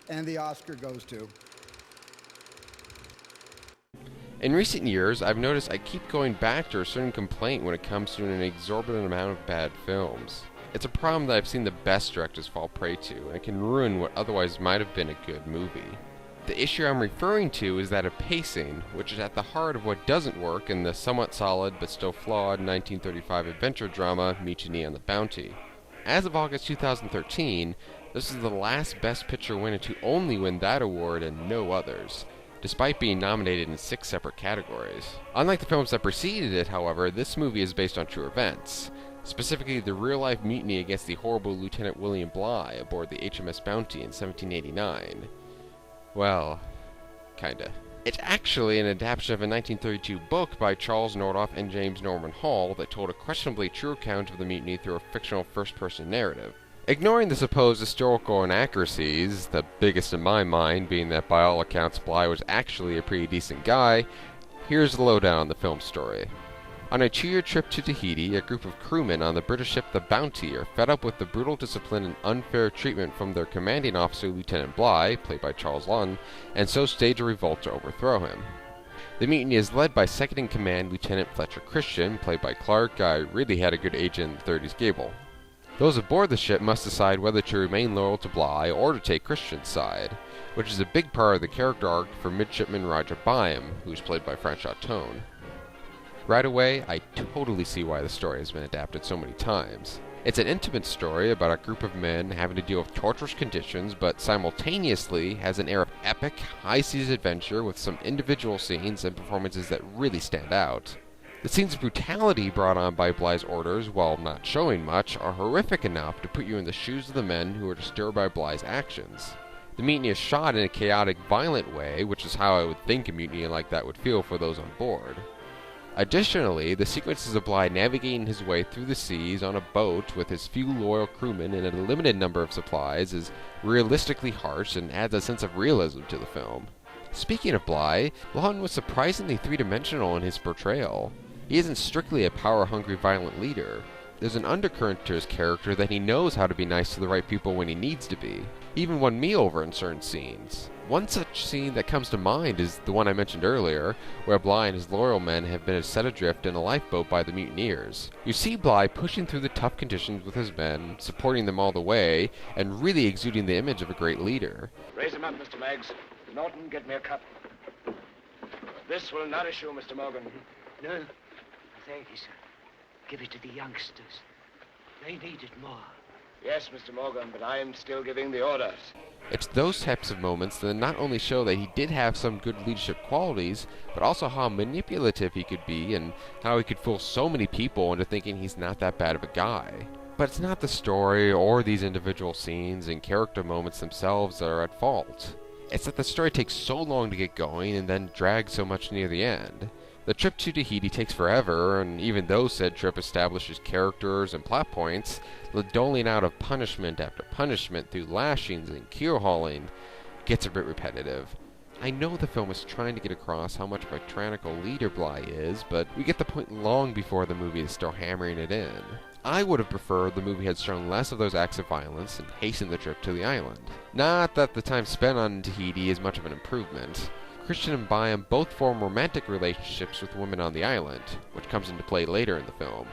And the Oscar goes to... In recent years, I've noticed I keep going back to a certain complaint when it comes to an exorbitant amount of bad films. It's a problem that I've seen the best directors fall prey to, and it can ruin what otherwise might have been a good movie. The issue I'm referring to is that of pacing, which is at the heart of what doesn't work in the somewhat solid but still flawed 1935 adventure drama Mutiny on the Bounty. As of August 2013, this is the last Best Picture winner to only win that award and no others, despite being nominated in 6 separate categories. Unlike the films that preceded it, however, this movie is based on true events, specifically the real-life mutiny against the horrible Lieutenant William Bligh aboard the HMS Bounty in 1789. Well, kinda. It's actually an adaptation of a 1932 book by Charles Nordhoff and James Norman Hall that told a questionably true account of the mutiny through a fictional first-person narrative. Ignoring the supposed historical inaccuracies, the biggest in my mind being that by all accounts Bligh was actually a pretty decent guy, here's the lowdown on the film story. On a 2-year trip to Tahiti, a group of crewmen on the British ship the Bounty are fed up with the brutal discipline and unfair treatment from their commanding officer Lieutenant Bligh, played by Charles Lunn, and so stage a revolt to overthrow him. The mutiny is led by second-in-command Lieutenant Fletcher Christian, played by Clark. I really had a good agent in the 30s Gable. Those aboard the ship must decide whether to remain loyal to Bligh or to take Christian's side, which is a big part of the character arc for Midshipman Roger Byam, who's played by Franchot Tone. Right away, I totally see why the story has been adapted so many times. It's an intimate story about a group of men having to deal with torturous conditions, but simultaneously has an air of epic, high-seas adventure with some individual scenes and performances that really stand out. The scenes of brutality brought on by Bligh's orders, while not showing much, are horrific enough to put you in the shoes of the men who are disturbed by Bligh's actions. The mutiny is shot in a chaotic, violent way, which is how I would think a mutiny like that would feel for those on board. Additionally, the sequences of Bligh navigating his way through the seas on a boat with his few loyal crewmen and a limited number of supplies is realistically harsh and adds a sense of realism to the film. Speaking of Bligh, Lawton was surprisingly three-dimensional in his portrayal. He isn't strictly a power-hungry, violent leader. There's an undercurrent to his character that he knows how to be nice to the right people when he needs to be. He even won me over in certain scenes. One such scene that comes to mind is the one I mentioned earlier, where Bligh and his loyal men have been set adrift in a lifeboat by the mutineers. You see Bligh pushing through the tough conditions with his men, supporting them all the way, and really exuding the image of a great leader. Raise him up, Mr. Maggs. Norton, get me a cup. This will nourish you, Mr. Morgan. No, thank you, sir. Give it to the youngsters. They need it more. Yes, Mr. Morgan, but I am still giving the orders. It's those types of moments that not only show that he did have some good leadership qualities, but also how manipulative he could be and how he could fool so many people into thinking he's not that bad of a guy. But it's not the story or these individual scenes and character moments themselves that are at fault. It's that the story takes so long to get going and then drags so much near the end. The trip to Tahiti takes forever, and even though said trip establishes characters and plot points, the doling out of punishment after punishment through lashings and keel hauling gets a bit repetitive. I know the film is trying to get across how much of a tyrannical leader Bligh is, but we get the point long before the movie is still hammering it in. I would have preferred the movie had shown less of those acts of violence and hastened the trip to the island. Not that the time spent on Tahiti is much of an improvement. Christian and Byam both form romantic relationships with women on the island, which comes into play later in the film.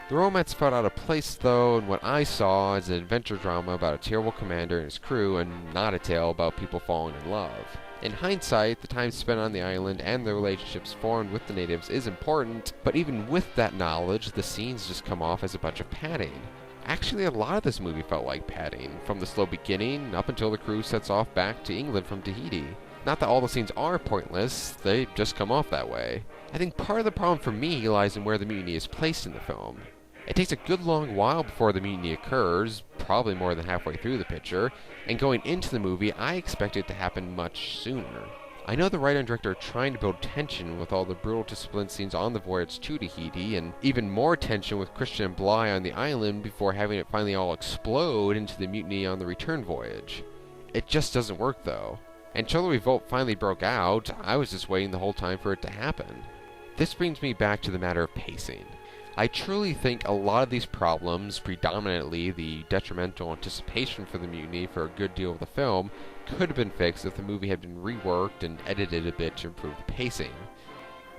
The romance felt out of place, though, and what I saw is an adventure drama about a terrible commander and his crew, and not a tale about people falling in love. In hindsight, the time spent on the island and the relationships formed with the natives is important, but even with that knowledge, the scenes just come off as a bunch of padding. Actually, a lot of this movie felt like padding, from the slow beginning up until the crew sets off back to England from Tahiti. Not that all the scenes are pointless, they just come off that way. I think part of the problem for me lies in where the mutiny is placed in the film. It takes a good long while before the mutiny occurs, probably more than halfway through the picture, and going into the movie, I expect it to happen much sooner. I know the writer and director are trying to build tension with all the brutal discipline scenes on the voyage to Tahiti, and even more tension with Christian and Bligh on the island before having it finally all explode into the mutiny on the return voyage. It just doesn't work, though. Until the revolt finally broke out, I was just waiting the whole time for it to happen. This brings me back to the matter of pacing. I truly think a lot of these problems, predominantly the detrimental anticipation for the mutiny for a good deal of the film, could have been fixed if the movie had been reworked and edited a bit to improve the pacing.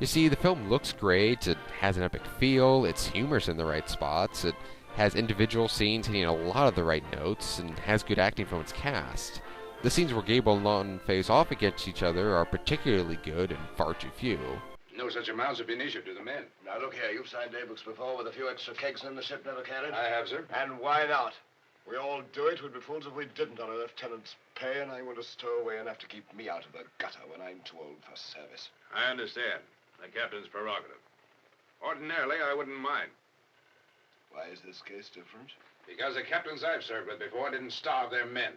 You see, the film looks great, it has an epic feel, its humor's in the right spots, it has individual scenes hitting a lot of the right notes, and has good acting from its cast. The scenes where Gable and Lawton face off against each other are particularly good and far too few. No such amounts have been issued to the men. Now, look here. You've signed daybooks before with a few extra kegs in the ship never carried. I have, sir. And why not? We all do it. We'd be fools if we didn't on a lieutenant's pay, and I want a stowaway enough to keep me out of the gutter when I'm too old for service. I understand. The captain's prerogative. Ordinarily, I wouldn't mind. Why is this case different? Because the captains I've served with before didn't starve their men.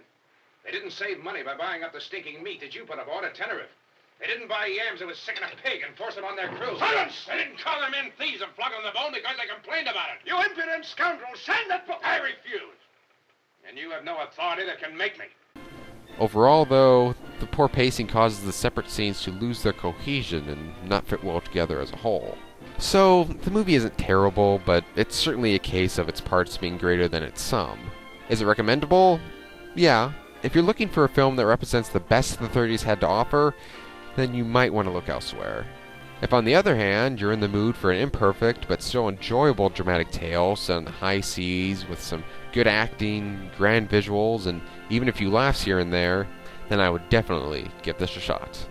They didn't save money by buying up the stinking meat that you put aboard at Tenerife. They didn't buy yams that was sick in a pig and force them on their crew. Silence! They didn't call their men thieves and flog them the bone because they complained about it. You impudent scoundrel! Sign that book! I refuse. And you have no authority that can make me. Overall, though, the poor pacing causes the separate scenes to lose their cohesion and not fit well together as a whole. So, the movie isn't terrible, but it's certainly a case of its parts being greater than its sum. Is it recommendable? Yeah. If you're looking for a film that represents the best the 30s had to offer, then you might want to look elsewhere. If, on the other hand, you're in the mood for an imperfect but still enjoyable dramatic tale set on the high seas with some good acting, grand visuals, and even a few laughs here and there, then I would definitely give this a shot.